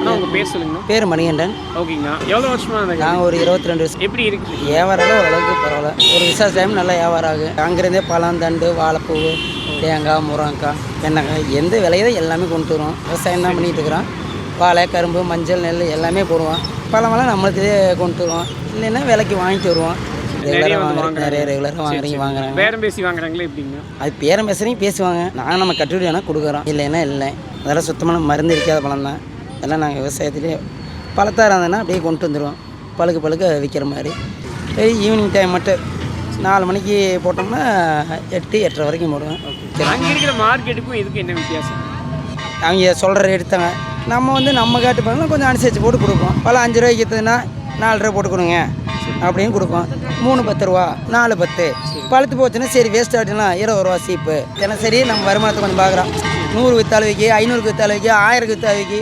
அண்ணா உங்கள் பேர் சொல்லுங்கண்ணா. பேர் மணிகண்டன். ஓகேங்கண்ணா. எவ்வளோ வருஷமா நான் ஒரு 22 வருஷம். எப்படி இருக்குது வியாபாரம் ஓரளவுக்கு பரவாயில்ல. ஒரு விசேஷ டைம் நல்லா வியாபாரம் ஆகுது. அங்கேருந்தே பழம், தண்டு, வாழைப்பூ, தேங்காய், முருங்கைக்காய், வெண்டைக்காய் எந்த விலையோ எல்லாமே கொண்டு வருவோம். விவசாயம் தான் பண்ணிகிட்டு இருக்கிறோம். வாழை, கரும்பு, மஞ்சள், நெல் எல்லாமே போடுவோம். பழமெல்லாம் நம்மளுக்கு கொண்டு வருவோம். இல்லைன்னா விலைக்கு வாங்கிட்டு வருவோம். ரெகுலராக வாங்குறோம். நிறைய ரெகுலராக வாங்குறாங்க. பேரம் பேசி வாங்குறாங்களே எப்படிங்க? அது பேரம் பேசுகிறீங்க பேசுவாங்க. நாங்கள் நம்ம கட்டுப்படி வேணால் கொடுக்குறோம். இல்லைன்னா இல்லை. அதெல்லாம் சுத்தமான மருந்து இருக்காத பழம் தான். அதெல்லாம் நாங்கள் விவசாயத்திலே பழத்தாக இருந்ததுன்னா அப்படியே கொண்டு வந்துடுவோம். பழுக்க விற்கிற மாதிரி. ஈவினிங் டைம் மட்டும் 4 மணிக்கு போட்டோம்னா 8, 8:30 வரைக்கும் போடுவேன். அங்கே இருக்கிற மார்க்கெட்டுக்கும் இதுக்கும் என்ன வித்தியாசம்? அவங்க சொல்கிற ரேட்டு தாங்க. நம்ம வந்து நம்ம காட்டு பழம் கொஞ்சம் அனுசரித்து போட்டு கொடுப்போம். பழம் 5 ரூபாய்க்கு விற்றுதுன்னா 4 ரூபா போட்டு கொடுங்க அப்படின்னு கொடுப்போம். 3 10 ரூபா, 4 10. பழுத்து போச்சுன்னா சரி வேஸ்ட் ஆகிட்டுனா 20 ரூபா சீப்பு. தினசரி நம்ம வருமானத்தை கொஞ்சம் பார்க்குறோம். 100 வித்தாலும் விற்கி, 500 வித்தாலும் விற்கி, 1000 வித்தாலும் விற்கி.